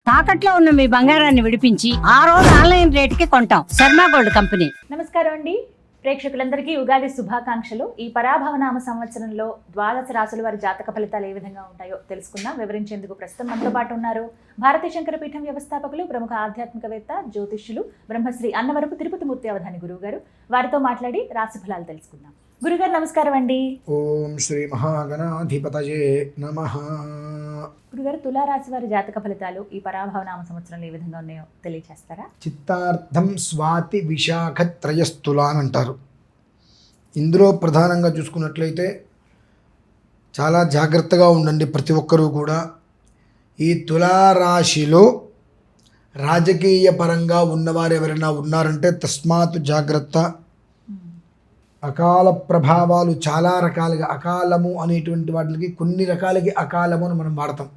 తాకట్లో ఉన్న మీ బంగారాన్ని విడిపించి ఆ రోజు ఆన్లైన్ రేటుకి కొంటాం. Sharma gold company. నమస్కారం అండి ప్రేక్షకులందరికీ ఉగాది శుభాకాంక్షలు. ఈ పరాభవనామ సంవత్సరంలో ద్వాదశ రాశుల వారి జాతక ఫలితాలు ఏ విధంగా ఉంటాయో తెలుసుకుందాం. వివరించేందుకు ప్రస్తుతం మనతో పాటు ఉన్నారు భారతీయ శంకర పీఠం వ్యవస్థాపకులు, ప్రముఖ ఆధ్యాత్మికవేత్త, జ్యోతిష్యులు, బ్రహ్మశ్రీ అన్నవరపు తిరుపతి మూర్తి అవధాని గురువు గారు. వారితో మాట్లాడి రాశి ఫలాలు తెలుసుకుందాం. గురుగారు నమస్కారం అండి. ఓం శ్రీ మహాగణాధిపతయే నమః. గురుగారు, తులారాశి వారి జాతక ఫలితాలు ఈ పరాభవనామ సంవత్సరంలో ఏ విధంగా ఉన్నాయో తెలియజేస్తారా? చిత్తార్థం స్వాతి విశాఖ త్రయస్థుల అని అంటారు. ఇందులో ప్రధానంగా చూసుకున్నట్లయితే చాలా జాగ్రత్తగా ఉండండి ప్రతి ఒక్కరూ కూడా. ఈ తులారాశిలో రాజకీయ పరంగా ఉన్నవారు ఎవరైనా ఉన్నారంటే తస్మాత్ జాగ్రత్త. అకాల ప్రభావాలు చాలా రకాలుగా, అకాలము అనేటువంటి వాటికి కొన్ని రకాలకి అకాలము అని మనం వాడతాం.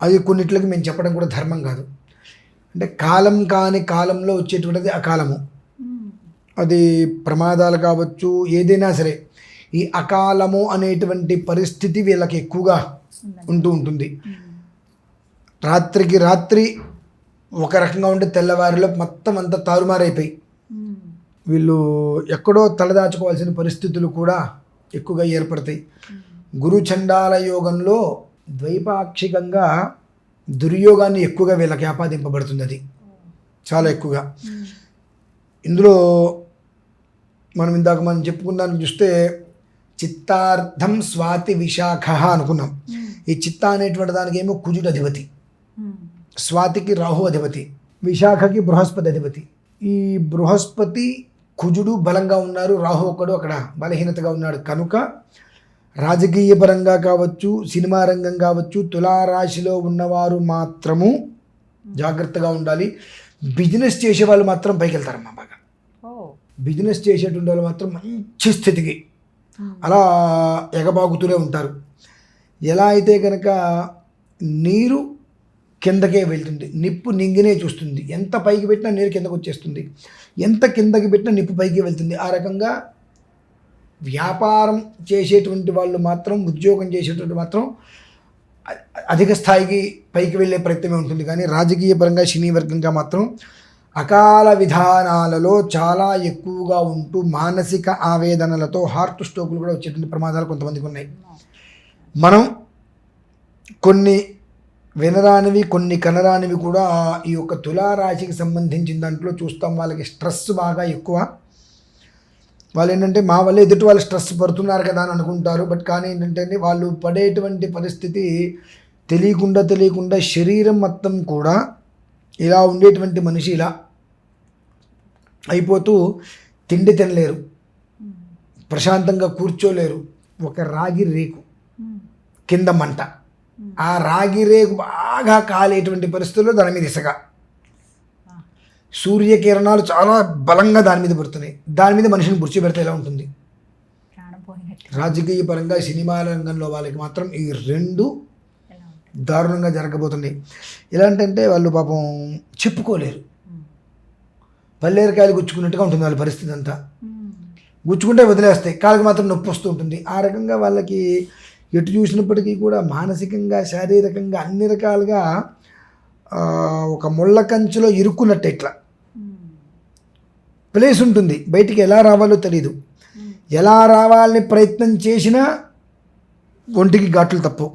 అది కొన్నిట్లకి మేము చెప్పడం కూడా ధర్మం కాదు. అంటే కాలం కాని కాలంలో వచ్చేటువంటిది అకాలము. అది ప్రమాదాలు కావచ్చు, ఏదైనా సరే ఈ అకాలము అనేటువంటి పరిస్థితి వీళ్ళకి ఎక్కువగా ఉంటూ ఉంటుంది. రాత్రికి రాత్రి ఒక రకంగా ఉంటే తెల్లవారిలో మొత్తం అంతా తారుమారైపోయి వీళ్ళు ఎక్కడో తలదాచుకోవాల్సిన పరిస్థితులు కూడా ఎక్కువగా ఏర్పడతాయి. గురు చండాల యోగంలో ద్వైపాక్షికంగా దుర్యోగాన్ని ఎక్కువగా వీళ్ళకి ఆపాదింపబడుతుంది. అది చాలా ఎక్కువగా. ఇందులో మనం చెప్పుకుందాన్ని చూస్తే చిత్తార్థం స్వాతి విశాఖ అనుకున్నాం. ఈ చిత్త అనేటువంటి దానికి ఏమో కుజుడు అధిపతి, స్వాతికి రాహు అధిపతి, విశాఖకి బృహస్పతి అధిపతి. ఈ బృహస్పతి కుజుడు బలంగా ఉన్నారు, రాహు ఒక్కడు అక్కడ బలహీనతగా ఉన్నాడు. కనుక రాజకీయ పరంగా కావచ్చు, సినిమా రంగం కావచ్చు, తులారాశిలో ఉన్నవారు మాత్రము జాగ్రత్తగా ఉండాలి. బిజినెస్ చేసే వాళ్ళు మాత్రం పైకి వెళ్తారమ్మా బాగా. బిజినెస్ చేసేటువంటి వాళ్ళు మాత్రం మంచి స్థితికి అలా ఎగబాగుతూనే ఉంటారు. ఎలా అయితే కనుక నీరు కిందకే వెళ్తుంది, నిప్పు నింగినే చూస్తుంది. ఎంత పైకి పెట్టినా నీరు కిందకు వచ్చేస్తుంది, ఎంత కిందకి పెట్టినా నిప్పు పైకి వెళ్తుంది. ఆ రకంగా వ్యాపారం చేసేటువంటి వాళ్ళు మాత్రం, ఉద్యోగం చేసేటువంటి మాత్రం అధిక స్థాయికి పైకి వెళ్ళే ప్రయత్నమే ఉంటుంది. కానీ రాజకీయ పరంగా, సినీ వర్గంగా మాత్రం అకాల విధానాలలో చాలా ఎక్కువగా ఉంటూ మానసిక ఆవేదనలతో హార్ట్ స్ట్రోకులు కూడా వచ్చేటువంటి ప్రమాదాలు కొంతమందికి ఉన్నాయి. మనం కొన్ని వినరానివి, కొన్ని కనరానివి కూడా ఈ యొక్క తులారాశికి సంబంధించిన దాంట్లో చూస్తాం. వాళ్ళకి స్ట్రెస్ బాగా ఎక్కువ. వాళ్ళు ఏంటంటే మా వల్ల ఎదుటి వాళ్ళు స్ట్రెస్ పడుతున్నారు కదా అని అనుకుంటారు. బట్ కానీ ఏంటంటే వాళ్ళు పడేటువంటి పరిస్థితి తెలియకుండా శరీరం మొత్తం కూడా ఇలా ఉండేటువంటి మనిషి ఇలా అయిపోతూ తిండి తినలేరు, ప్రశాంతంగా కూర్చోలేరు. ఒక రాగి రేకు కింద మంట, ఆ రాగి రేకు బాగా కాలేటువంటి పరిస్థితుల్లో దాని మీద ఇసగా, సూర్యకిరణాలు చాలా బలంగా దాని మీద పడుతున్నాయి. దాని మీద మనిషిని కూర్చోబెడితే ఎలా ఉంటుంది? రాజకీయ పరంగా, సినిమా రంగంలో వాళ్ళకి మాత్రం ఈ రెండు దారుణంగా జరగబోతున్నాయి. ఎలాంటంటే వాళ్ళు పాపం చెప్పుకోలేరు. పల్లేరకాయలు గుచ్చుకున్నట్టుగా ఉంటుంది వాళ్ళ పరిస్థితి అంతా. గుచ్చుకుంటే వదిలేస్తాయి, కాళ్ళకి మాత్రం నొప్పి వస్తూ ఉంటుంది. ఆ రకంగా వాళ్ళకి ఎటు చూసినప్పటికీ కూడా మానసికంగా, శారీరకంగా అన్ని రకాలుగా ఒక ముళ్ళ కంచెలో ఇరుక్కున్నట్టు ఇట్లా ప్లేస్ ఉంటుంది. బయటికి ఎలా రావాలో తెలీదు. ఎలా రావాలని ప్రయత్నం చేసినా ఒంటికి ఘాట్లు తప్పు.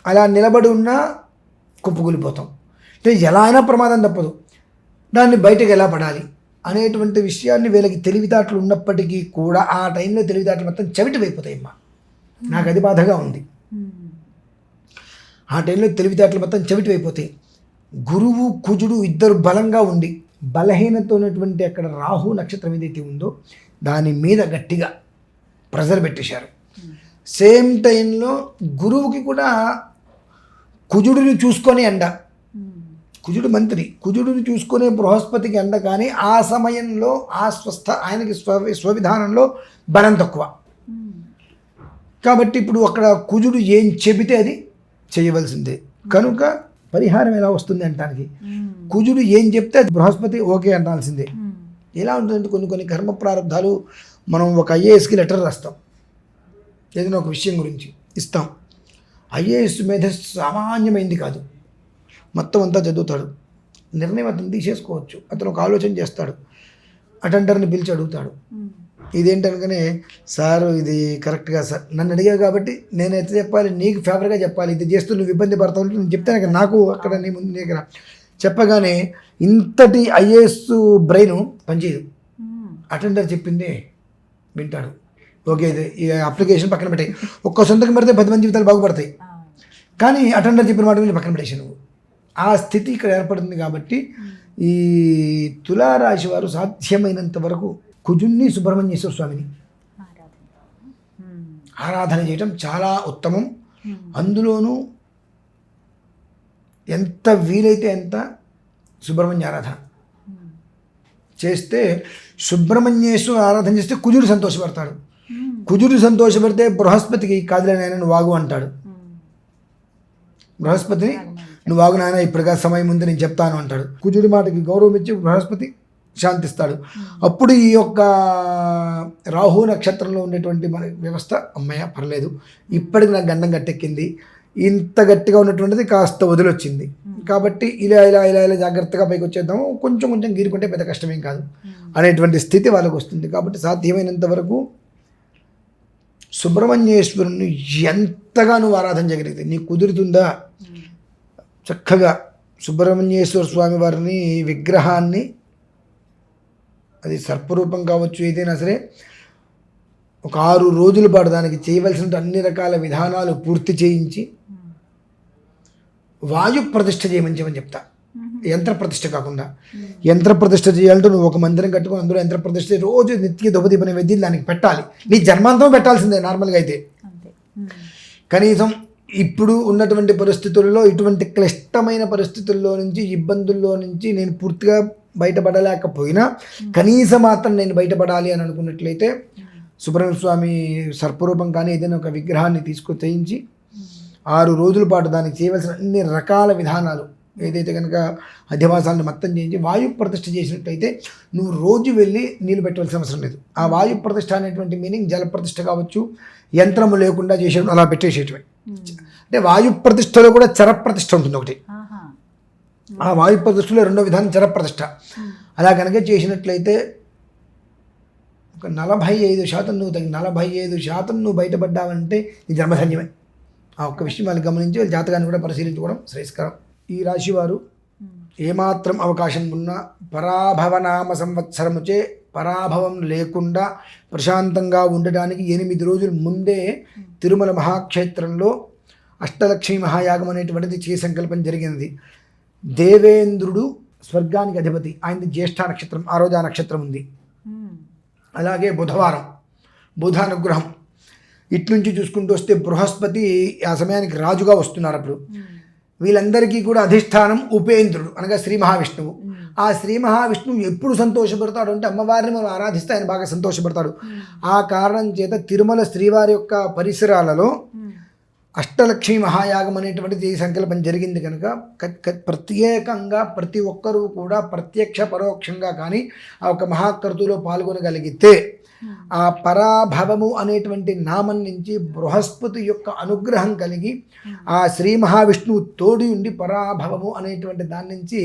అలా నిలబడి ఉన్నా కుప్పకూలిపోతాం. అంటే ఎలా అయినా ప్రమాదం తప్పదు. దాన్ని బయటకు ఎలా పడాలి అనేటువంటి విషయాన్ని వీళ్ళకి తెలివితేటలు ఉన్నప్పటికీ కూడా ఆ టైంలో తెలివితేటలు మొత్తం చెవిటి అయిపోతాయమ్మా. నాకు అది బాధగా ఉంది. ఆ టైంలో తెలివితేటలు మొత్తం చెవిటి అయిపోతాయి. గురువు కుజుడు ఇద్దరు బలంగా ఉండి బలహీనత ఉన్నటువంటి అక్కడ రాహు నక్షత్రం ఏదైతే ఉందో దాని మీద గట్టిగా ప్రెజర్ పెట్టేశారు. సేమ్ టైంలో గురువుకి కూడా కుజుడిని చూసుకొని అండ, కుజుడు మంత్రి, కుజుడిని చూసుకునే బృహస్పతికి అండ. కానీ ఆ సమయంలో ఆయనకి స్వవిధానంలో బలం తక్కువ. కాబట్టి ఇప్పుడు అక్కడ కుజుడు ఏం చెబితే అది చేయవలసిందే. కనుక పరిహారం ఎలా వస్తుంది అంటానికి కుజుడు ఏం చెప్తే అది బృహస్పతి ఓకే అనాల్సిందే. ఎలా ఉంటుందంటే కొన్ని కర్మ ప్రారంధాలు మనం ఒక ఐఏఎస్కి లెటర్ రాస్తాం, ఏదైనా ఒక విషయం గురించి ఇస్తాం. ఐఏఎస్ మీద సామాన్యమైంది కాదు. మొత్తం అంతా చదువుతాడు. నిర్ణయం అతను తీసేసుకోవచ్చు. అతను ఒక ఆలోచన చేస్తాడు. అటెండర్ని పిలిచి అడుగుతాడు, ఇదేంటనగానే సార్ ఇది కరెక్ట్గా సార్ నన్ను అడిగావు కాబట్టి నేను ఎట్లా చెప్పాలి, నీకు ఫేవర్గా చెప్పాలి, ఇది చేస్తూ నువ్వు ఇబ్బంది పడతావు నేను చెప్తాను కదా, నాకు అక్కడ నీ ముందు దగ్గర చెప్పగానే ఇంతటి ఐఏఎస్ బ్రెయిన్ పనిచేయదు. అటెండర్ చెప్పిందే వింటాడు. ఓకే ఇది ఈ అప్లికేషన్ పక్కన పెట్టాయి, ఒక్క సొంతకం పెడితే 10 మంది జీవితాలు బాగుపడతాయి, కానీ అటెండర్ చెప్పిన మాట పక్కన పెట్టేసి నువ్వు ఆ స్థితి ఇక్కడ ఏర్పడుతుంది. కాబట్టి ఈ తులారాశి వారు సాధ్యమైనంత వరకు కుజుణ్ణి సుబ్రహ్మణ్యేశ్వర స్వామిని ఆరాధన చేయటం చాలా ఉత్తమం. అందులోనూ ఎంత వీలైతే అంత సుబ్రహ్మణ్య ఆరాధన చేస్తే, సుబ్రహ్మణ్యేశ్వర ఆరాధన చేస్తే కుజుడు సంతోషపడతాడు. కుజుడు సంతోషపడితే బృహస్పతికి కాదులే నాయన నువ్వు వాగు అంటాడు. బృహస్పతిని నువ్వు వాగు నాయన ఇప్పటిగా సమయం ఉంది నేను చెప్తాను అంటాడు. కుజుడి మాటకి గౌరవం ఇచ్చి బృహస్పతి శాంతిస్తాడు. అప్పుడు ఈ యొక్క రాహు నక్షత్రంలో ఉండేటువంటి మన వ్యవస్థ అమ్మయ్య పర్లేదు, ఇప్పటికి నాకు గండం గట్టెక్కింది, ఇంత గట్టిగా ఉన్నటువంటిది కాస్త వదిలొచ్చింది, కాబట్టి ఇలా ఇలా ఇలా ఇలా జాగ్రత్తగా పైకి వచ్చేద్దాము, కొంచెం కొంచెం గీరుకుంటే పెద్ద కష్టమేం కాదు అనేటువంటి స్థితి వాళ్ళకు వస్తుంది. కాబట్టి సాధ్యమైనంత వరకు సుబ్రహ్మణ్యేశ్వరుని ఎంతగా నువ్వు ఆరాధన చేయగలిగితే నీకు కుదురుతుందా, చక్కగా సుబ్రహ్మణ్యేశ్వర స్వామి వారిని విగ్రహాన్ని, అది సర్పరూపం కావచ్చు ఏదైనా సరే, ఒక 6 రోజుల పాటు దానికి చేయవలసిన అన్ని రకాల విధానాలు పూర్తి చేయించి వాయు ప్రతిష్ఠ చేయమని చెప్తా. యంత్ర ప్రతిష్ఠ కాకుండా యంత్ర ప్రతిష్ఠ చేయాలంటే నువ్వు ఒక మందిరం కట్టుకుని అందులో యంత్ర ప్రతిష్ఠ రోజు నిత్య ధూపదీప నైవేద్యం దానికి పెట్టాలి. నీ జన్మాంతం పెట్టాల్సిందే నార్మల్గా అయితే. కనీసం ఇప్పుడు ఉన్నటువంటి పరిస్థితుల్లో, ఇటువంటి క్లిష్టమైన పరిస్థితుల్లో నుంచి, ఇబ్బందుల్లో నుంచి నేను పూర్తిగా బయటపడలేకపోయినా కనీస మాత్రం నేను బయటపడాలి అని అనుకున్నట్లయితే సుబ్రహ్మణ్య స్వామి సర్పరూపం కానీ ఏదైనా ఒక విగ్రహాన్ని తీసుకొని చేయించి 6 రోజుల పాటు దానికి చేయవలసిన అన్ని రకాల విధానాలు ఏదైతే కనుక అధివాసాలను మొత్తం చేయించి వాయు ప్రతిష్ఠ చేసినట్టయితే నువ్వు రోజు వెళ్ళి నీళ్ళు పెట్టవలసిన అవసరం లేదు. ఆ వాయు ప్రతిష్ఠ అనేటువంటి మీనింగ్ జల ప్రతిష్ఠ కావచ్చు, యంత్రము లేకుండా చేసేయడం అలా పెట్టేసేయటమే. అంటే వాయు ప్రతిష్టలో కూడా చర ప్రతిష్ఠ ఉంటుంది ఒకటి. ఆ వాయు ప్రతిష్టలో రెండో విధానం చర ప్రతిష్ఠ. అలా కనుక చేసినట్లయితే ఒక 45% నువ్వు 45% నువ్వు బయటపడ్డావంటే నీ జన్మధన్యమే. ఆ ఒక్క విషయం వాళ్ళు గమనించి వాళ్ళ జాతకాన్ని కూడా పరిశీలించుకోవడం శ్రేయస్కరం. ఈ రాశి వారు ఏమాత్రం అవకాశం ఉన్నా పరాభవనామ సంవత్సరముచే పరాభవం లేకుండా ప్రశాంతంగా ఉండడానికి 8 రోజుల ముందే తిరుమల మహాక్షేత్రంలో అష్టలక్ష్మి మహాయాగం అనేటువంటిది చేయ సంకల్పం జరిగినది. దేవేంద్రుడు స్వర్గానికి అధిపతి, ఆయనది జ్యేష్ఠ నక్షత్రం, ఆ రోజు ఆ నక్షత్రం ఉంది. అలాగే బుధవారం బుధ అనుగ్రహం. ఇట్నుంచి చూసుకుంటూ వస్తే బృహస్పతి ఆ సమయానికి రాజుగా వస్తున్నారు. అప్పుడు వీళ్ళందరికీ కూడా అధిష్టానం ఉపేంద్రుడు అనగా శ్రీ మహావిష్ణువు. ఆ శ్రీ మహావిష్ణువు ఎప్పుడు సంతోషపడతాడు అంటే అమ్మవారిని మనం ఆరాధిస్తే ఆయన బాగా సంతోషపడతాడు. ఆ కారణం చేత తిరుమల శ్రీవారి యొక్క పరిసరాలలో అష్టలక్ష్మి మహాయాగం అనేటువంటిది సంకల్పం జరిగింది కనుక ప్రత్యేకంగా ప్రతి ఒక్కరూ కూడా ప్రత్యక్ష పరోక్షంగా కానీ ఆ ఒక మహాకర్తులో పాల్గొనగలిగితే ఆ పరాభవము అనేటువంటి నామం నుంచి బృహస్పతి యొక్క అనుగ్రహం కలిగి ఆ శ్రీ మహావిష్ణువు తోడి ఉండి పరాభవము అనేటువంటి దాని నుంచి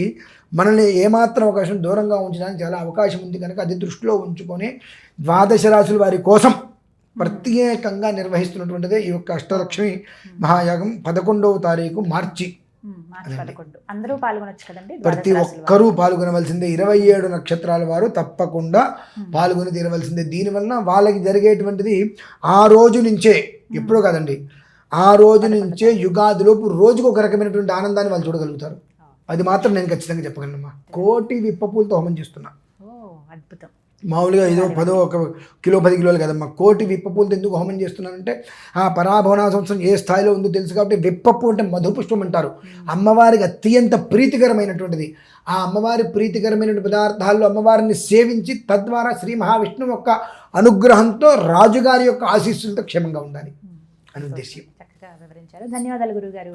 మనల్ని ఏమాత్రం అవకాశం దూరంగా ఉంచడానికి చాలా అవకాశం ఉంది కనుక అది దృష్టిలో ఉంచుకొని 12 రాశుల వారి కోసం ప్రత్యేకంగా నిర్వహిస్తున్నటువంటిదే ఈ యొక్క అష్టలక్ష్మి మహాయాగం 11వ తారీఖు మార్చి. అందరూ పాల్గొనొచ్చు కదండి. ప్రతి ఒక్కరూ పాల్గొనవలసిందే. 27 నక్షత్రాల వారు తప్పకుండా పాల్గొని తీరవలసిందే. దీనివలన వాళ్ళకి జరిగేటువంటిది ఆ రోజు నుంచే, ఎప్పుడో కాదండి, ఆ రోజు నుంచే యుగాదిలోపు రోజుకు ఒక రకమైనటువంటి ఆనందాన్ని వాళ్ళు చూడగలుగుతారు. అది మాత్రం నేను ఖచ్చితంగా చెప్పగలనమ్మా. 1,00,00,000 విప్పపూలతో హోమం చేస్తున్నా. అద్భుతం. మామూలుగా ఏదో 1 కిలో 10 కిలోలు కదమ్మా. 1,00,00,000 విప్పపూలతో ఎందుకు హోమం చేస్తున్నానంటే ఆ పరాభవన సంవత్సరం ఏ స్థాయిలో ఉందో తెలుసు కాబట్టి. విప్పపు అంటే మధుపుష్పం అంటారు, అమ్మవారికి అత్యంత ప్రీతికరమైనటువంటిది. ఆ అమ్మవారి ప్రీతికరమైనటువంటి పదార్థాల్లో అమ్మవారిని సేవించి తద్వారా శ్రీ మహావిష్ణువు యొక్క అనుగ్రహంతో రాజుగారి యొక్క ఆశీస్సులతో క్షేమంగా ఉండాలి అని ఉద్దేశం. చక్కగా వివరించారు. ధన్యవాదాలు గురువు గారు.